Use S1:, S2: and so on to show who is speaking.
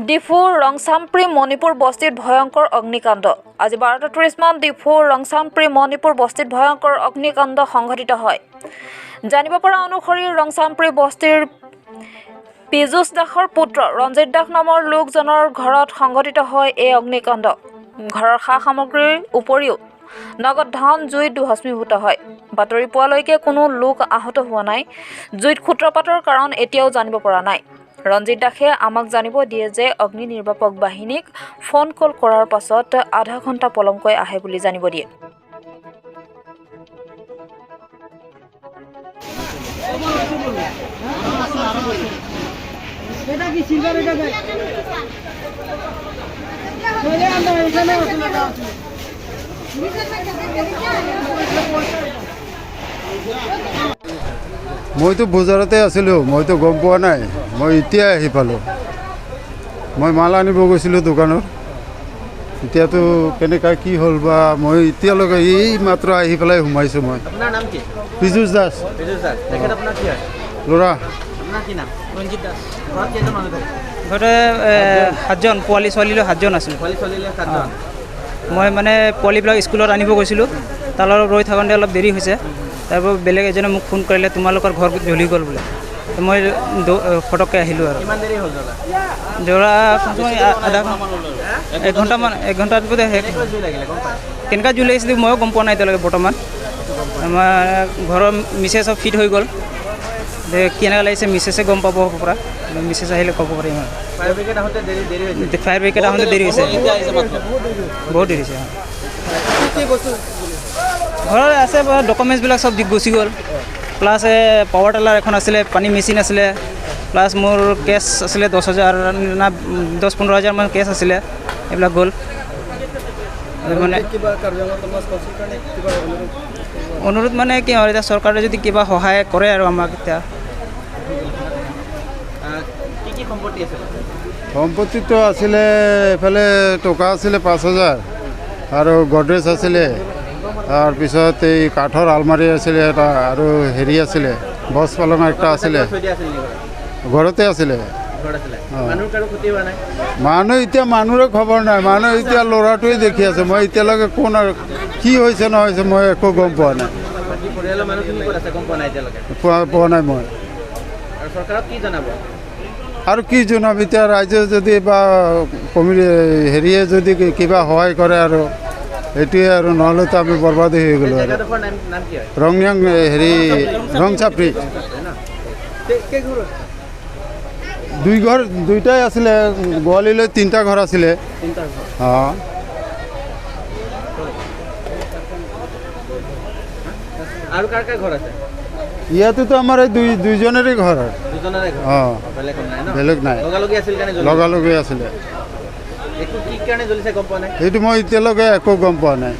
S1: ডিফুৰ ৰংচাম্প্ৰি মণিপুৰ বস্তিত ভয়ংকৰ অগ্নিকাণ্ড। আজি 12:30 মান ডিফুৰ ৰংচাম্প্ৰি মণিপুৰ বস্তিত ভয়ংকৰ অগ্নিকাণ্ড সংঘটিত হয়। জানিব পৰা অনুসৰি ৰংচাম্প্ৰি বস্তিৰ পীযুষ দাসৰ পুত্ৰ ৰঞ্জিত দাস নামৰ লোকজনৰ ঘৰত সংঘটিত হয় এই অগ্নিকাণ্ড। ঘৰৰ সা সামগ্ৰীৰ উপৰিও নগদ ধন জুইত ভস্মীভূত হয়। বাতৰি পোৱালৈকে কোনো লোক আহত হোৱা নাই। জুইত সূত্ৰপাতৰ কাৰণ এতিয়াও জানিব পৰা নাই। ৰঞ্জিত দাসে আমাক জানিব দিয়ে যে অগ্নি নিৰ্বাপক বাহিনীক ফোন কল কৰাৰ পাছত আধা ঘণ্টা পলমকৈ আহে বুলি জানিব দিয়ে।
S2: মইতো বজাৰতে আছিলোঁ, মইতো গম পোৱা নাই। মই এতিয়া আহি পালোঁ। মই মাল আনিব গৈছিলোঁ দোকানত। এতিয়াতো কেনেকৈ কি হ'ল বা মই এতিয়ালৈকে এই মাত্ৰ আহি পেলাই সোমাইছোঁ। মই
S3: আপোনাৰ নাম কি?
S2: পীযুষ দাস।
S3: পীযুষ দাস। তেখেত আপোনাৰ কি হয়?
S2: ল'ৰা।
S3: আপোনাৰ কি নাম? ৰঞ্জিত দাস। ঘৰত কেইজন মানুহ থাকে?
S4: ঘৰতে 7জন, পোৱালি ছোৱালীলৈ 7জন আছিল।
S3: পোৱালি ছোৱালীলৈ 7জন।
S4: মই মানে পোৱালিবিলাক স্কুলত আনিব গৈছিলোঁ, তাৰ লগত ৰৈ থাকোঁতে অলপ দেৰি হৈছে। তাৰপৰা বেলেগ এজনে মোক ফোন কৰিলে তোমালোকৰ ঘৰ জ্বলি গ'ল বোলে। মই ফটককৈ আহিলোঁ আৰু।
S3: কিমান দেৰি হ'ল
S4: জ্বলা এক ঘণ্টাৰ পিছতে শেষ।
S3: জুই লাগিলে গম পায়?
S4: কেনেকুৱা জুই লাগিছিলে ময়ো গম পোৱা নাই এতিয়ালৈকে বৰ্তমান। আমাৰ ঘৰৰ মিছেছ চব ফিট হৈ গ'ল। কেনেকুৱা লাগিছে মিছেছে গম পাব পৰা, মিছেছ আহিলে ক'ব পাৰিম আৰু।
S3: ফায়াৰ ব্ৰিগেড আহোঁতে দেৰি হৈছে?
S4: ফায়াৰ ব্ৰিগেড আহোঁতে দেৰি হৈছে, বহুত দেৰি হৈছে। ঘৰত আছে ডকুমেণ্টছবিলাক চব গুচি গ'ল। প্লাছ পাৱাৰ টিলাৰ এখন আছিলে, পানী মেচিন আছিলে, প্লাছ মোৰ কেছ আছিলে 10,000 না 10-15,000 মান কেছ আছিলে, এইবিলাক গ'ল। মানে অনুৰোধ মানে কি হয়, এতিয়া চৰকাৰে যদি কিবা সহায় কৰে আৰু আমাক এতিয়া।
S3: কি কি সম্পত্তি আছিলে?
S2: সম্পত্তিটো আছিলে, এফালে টকা আছিলে 5,000 আৰু গডৰেজ আছিলে, তাৰপিছত এই কাঠৰ আলমাৰি আছিলে এটা, আৰু হেৰি আছিলে বছ পালং একটা আছিলে। ঘৰতে আছিলে। মানুহ এতিয়া মানুহৰে খবৰ নাই। মানুহ এতিয়া ল'ৰাটোৱে দেখি আছে। মই এতিয়ালৈকে কোন আৰু কি হৈছে নহৈছে মই একো গম পোৱা নাই। পোৱা নাই মই। আৰু কি জনাম এতিয়া, ৰাইজে যদি বা হেৰিয়ে যদি কিবা সহায় কৰে আৰু এইটোৱে আৰু, নহ'লেতো আমি বৰবাদী হৈ গ'লোঁ আৰু। ৰংনিয়াং হেৰি ৰংচাপ্ৰি। দুইটাই আছিলে, গোৱালিলৈ 3টা ঘৰ আছিলে। অঁ,
S3: আৰু কাৰ কাৰ ঘৰ আছে?
S2: ইয়াতেতো আমাৰ এই দুইজনেৰে ঘৰ। অঁ, বেলেগ নাই, লগালগি আছিলে।
S3: কি কাৰণে জ্বলিছে গম পোৱা নাই?
S2: সেইটো মই এতিয়ালৈকে একো গম পোৱা নাই।